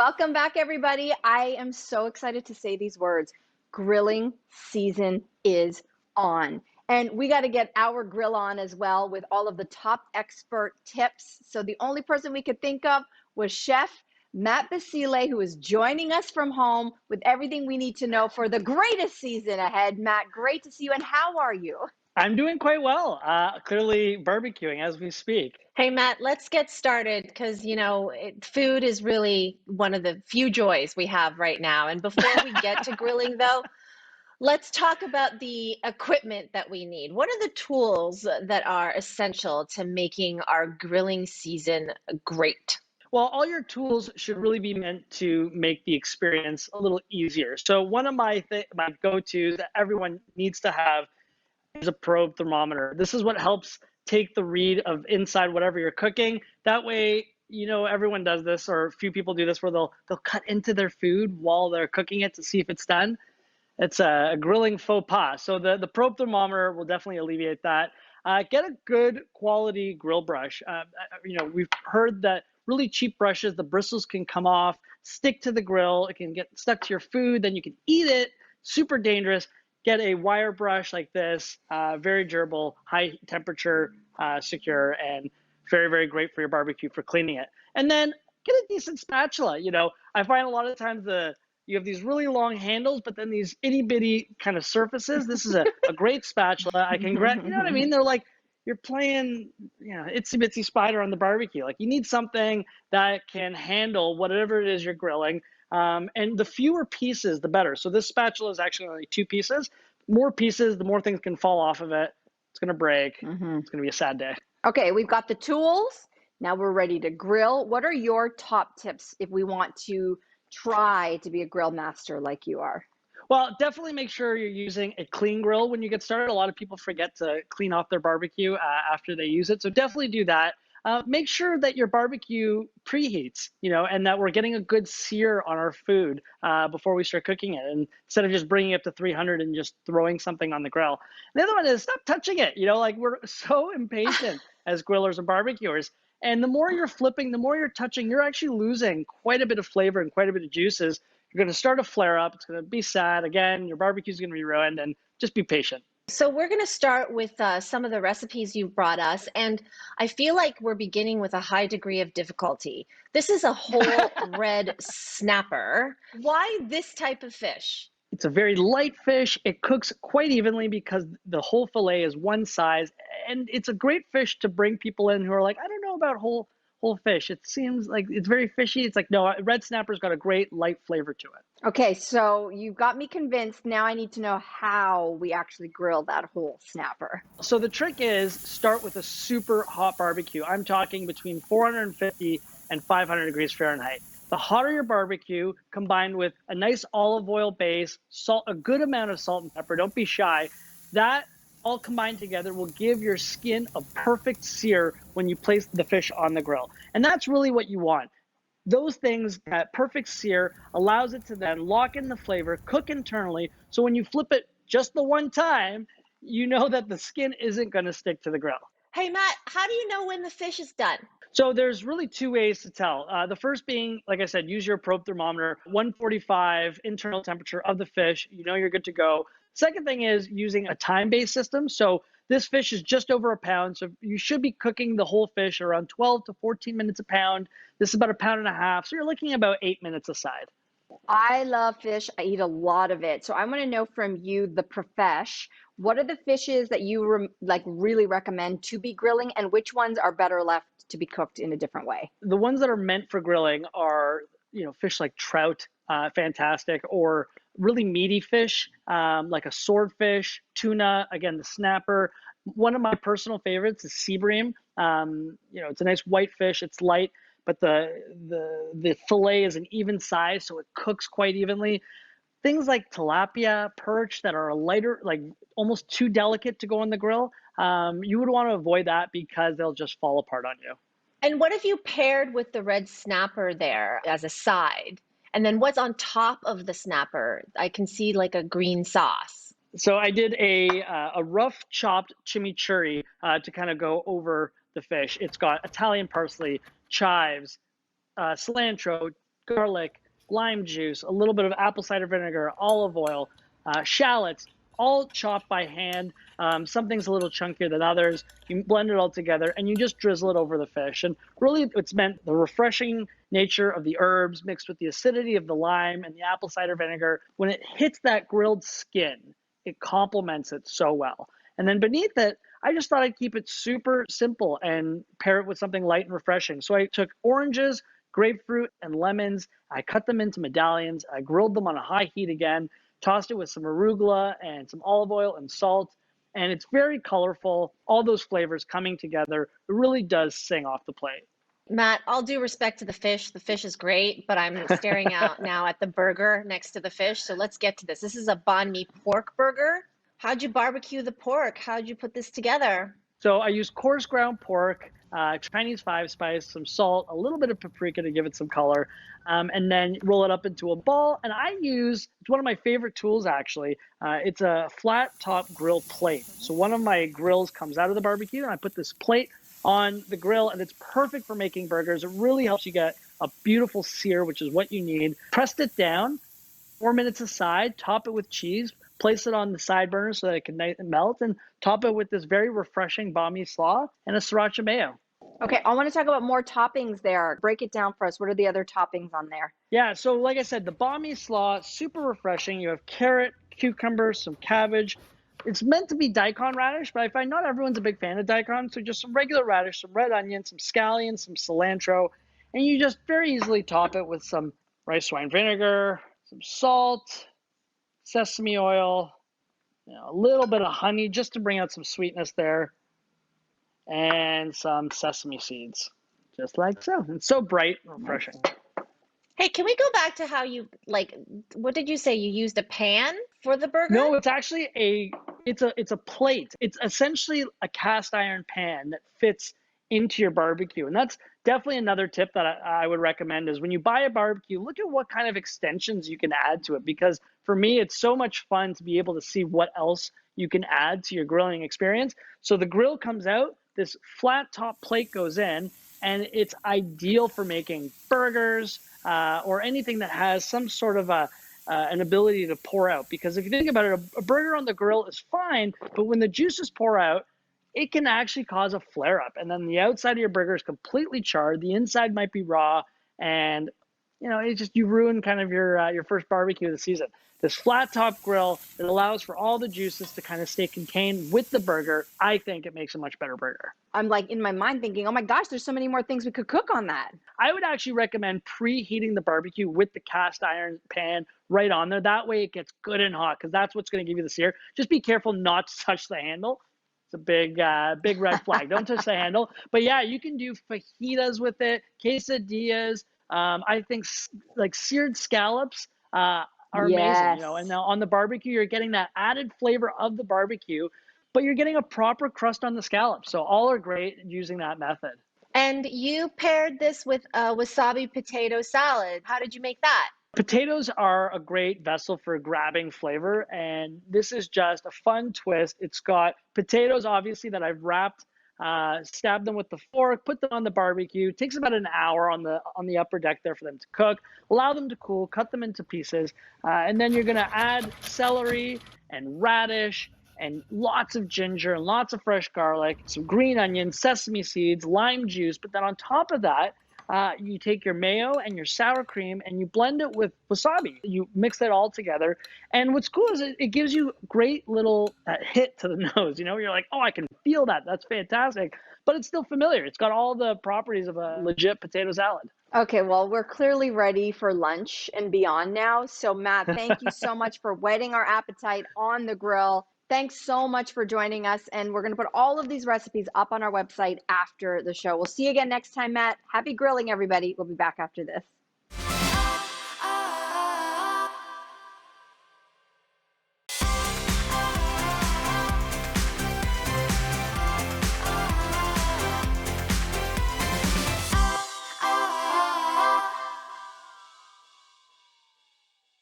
Welcome back, everybody. I am so excited to say these words. Grilling season is on. And we got to get our grill on as well with all of the top expert tips. So the only person we could think of was Chef Matt Basile, who is joining us from home with everything we need to know for the greatest season ahead. Matt, great to see you. And how are you? I'm doing quite well. Clearly barbecuing as we speak. Hey, Matt, let's get started because, food is really one of the few joys we have right now. And before we get to grilling, though, let's talk about the equipment that we need. What are the tools that are essential to making our grilling season great? Well, all your tools should really be meant to make the experience a little easier. So one of my go-tos that everyone needs to have is a probe thermometer. This is what helps take the read of inside whatever you're cooking. That way, everyone does this, or a few people do this, where they'll cut into their food while they're cooking it to see if it's done. It's a grilling faux pas. So the probe thermometer will definitely alleviate that. Get a good quality grill brush. We've heard that really cheap brushes, the bristles can come off, stick to the grill. It can get stuck to your food, then you can eat it. Super dangerous. Get a wire brush like this, very durable, high temperature, secure, and very, very great for your barbecue for cleaning it. And then get a decent spatula. I find a lot of times you have these really long handles, but then these itty bitty kind of surfaces. This is a great spatula. I can grab, you know what I mean? They're like, you're playing, itsy bitsy spider on the barbecue. Like you need something that can handle whatever it is you're grilling. And the fewer pieces, the better. So this spatula is actually only 2 pieces. More pieces, the more things can fall off of it. It's going to break. It's going to be a sad day. Okay, we've got the tools. Now we're ready to grill. What are your top tips if we want to try to be a grill master like you are? Well, definitely make sure you're using a clean grill when you get started. A lot of people forget to clean off their barbecue after they use it. So definitely do that. Make sure that your barbecue preheats, and that we're getting a good sear on our food before we start cooking it. And instead of just bringing it up to 300 and just throwing something on the grill. And the other one is stop touching it. Like we're so impatient as grillers and barbecuers. And the more you're flipping, the more you're touching, you're actually losing quite a bit of flavor and quite a bit of juices. You're going to start a flare up. It's going to be sad. Again, your barbecue's going to be ruined, and just be patient. So we're going to start with some of the recipes you brought us, and I feel like we're beginning with a high degree of difficulty. This is a whole red snapper. Why this type of fish? It's a very light fish. It cooks quite evenly because the whole fillet is one size, and it's a great fish to bring people in who are like, I don't know about whole fish. It seems like it's very fishy. It's like, no, red snapper's got a great light flavor to it. Okay, so you've got me convinced. Now I need to know how we actually grill that whole snapper. So the trick is start with a super hot barbecue. I'm talking between 450 and 500 degrees Fahrenheit. The hotter your barbecue, combined with a nice olive oil base, salt, a good amount of salt and pepper, don't be shy, that all combined together will give your skin a perfect sear when you place the fish on the grill. And that's really what you want. Those things, that perfect sear, allows it to then lock in the flavor, cook internally, so when you flip it just the one time, you know that the skin isn't going to stick to the grill. Hey, Matt, how do you know when the fish is done? So there's really 2 ways to tell. The first being, like I said, use your probe thermometer, 145 internal temperature of the fish. You know you're good to go. Second thing is using a time-based system. So this fish is just over a pound. So you should be cooking the whole fish around 12 to 14 minutes a pound. This is about a pound and a half. So you're looking at about 8 minutes a side. I love fish. I eat a lot of it. So I want to know from you, the profesh, what are the fishes that you really recommend to be grilling, and which ones are better left to be cooked in a different way? The ones that are meant for grilling are, fish like trout, fantastic, or really meaty fish, like a swordfish, tuna, again, the snapper. One of my personal favorites is sea bream. It's a nice white fish. It's light, but the fillet is an even size, so it cooks quite evenly. Things like tilapia, perch that are lighter, like almost too delicate to go on the grill, you would want to avoid that because they'll just fall apart on you. And what if you paired with the red snapper there as a side? And then what's on top of the snapper? I can see like a green sauce. So I did a rough chopped chimichurri to kind of go over the fish. It's got Italian parsley, chives, cilantro, garlic, lime juice, a little bit of apple cider vinegar, olive oil, shallots, all chopped by hand. Some things a little chunkier than others. You blend it all together and you just drizzle it over the fish. And really, it's meant the refreshing nature of the herbs mixed with the acidity of the lime and the apple cider vinegar. When it hits that grilled skin, it complements it so well. And then beneath it, I just thought I'd keep it super simple and pair it with something light and refreshing. So I took oranges, grapefruit, and lemons. I cut them into medallions. I grilled them on a high heat again, tossed it with some arugula and some olive oil and salt. And it's very colorful. All those flavors coming together. It really does sing off the plate. Matt, all due respect to the fish. The fish is great, but I'm staring out now at the burger next to the fish. So let's get to this. This is a banh mi pork burger. How'd you barbecue the pork? How'd you put this together? So I use coarse ground pork, Chinese 5-spice, some salt, a little bit of paprika to give it some color, and then roll it up into a ball. And it's one of my favorite tools actually. It's a flat top grill plate. So one of my grills comes out of the barbecue and I put this plate on the grill and it's perfect for making burgers. It really helps you get a beautiful sear, which is what you need. Pressed it down, 4 minutes aside, top it with cheese, place it on the side burner so that it can melt, and top it with this very refreshing banh mi slaw and a sriracha mayo. Okay, I want to talk about more toppings there. Break it down for us. What are the other toppings on there? Yeah, so like I said, the banh mi slaw, super refreshing. You have carrot, cucumber, some cabbage. It's meant to be daikon radish, but I find not everyone's a big fan of daikon, so just some regular radish, some red onion, some scallions, some cilantro, and you just very easily top it with some rice wine vinegar, some salt, sesame oil, a little bit of honey just to bring out some sweetness there, and some sesame seeds, just like so. It's so bright and refreshing. Hey, can we go back to how what did you say? You used a pan for the burger? No, it's actually it's a plate. It's essentially a cast iron pan that fits into your barbecue. And that's definitely another tip that I would recommend is when you buy a barbecue, look at what kind of extensions you can add to it. Because for me, it's so much fun to be able to see what else you can add to your grilling experience. So the grill comes out, this flat top plate goes in, and it's ideal for making burgers or anything that has some sort of an ability to pour out. Because if you think about it, a burger on the grill is fine, but when the juices pour out, it can actually cause a flare up. And then the outside of your burger is completely charred. The inside might be raw. And, you ruin kind of your first barbecue of the season. This flat top grill that allows for all the juices to kind of stay contained with the burger, I think it makes a much better burger. I'm like in my mind thinking, oh my gosh, there's so many more things we could cook on that. I would actually recommend preheating the barbecue with the cast iron pan right on there. That way it gets good and hot because that's what's going to give you the sear. Just be careful not to touch the handle. It's a big red flag. Don't touch the handle. But yeah, you can do fajitas with it, quesadillas. I think like seared scallops are amazing. And now on the barbecue, you're getting that added flavor of the barbecue, but you're getting a proper crust on the scallops. So all are great using that method. And you paired this with a wasabi potato salad. How did you make that? Potatoes are a great vessel for grabbing flavor, and this is just a fun twist. It's got potatoes, obviously, that I've wrapped, stabbed them with the fork, put them on the barbecue. It takes about an hour on the upper deck there for them to cook. Allow them to cool, cut them into pieces, and then you're going to add celery and radish and lots of ginger and lots of fresh garlic, some green onions, sesame seeds, lime juice. But then on top of that, you take your mayo and your sour cream and you blend it with wasabi. You mix that all together. And what's cool is it gives you great little hit to the nose. You're like, oh, I can feel that. That's fantastic. But it's still familiar. It's got all the properties of a legit potato salad. Okay, well, we're clearly ready for lunch and beyond now. So Matt, thank you so much for whetting our appetite on the grill. Thanks so much for joining us. And we're going to put all of these recipes up on our website after the show. We'll see you again next time, Matt. Happy grilling, everybody. We'll be back after this.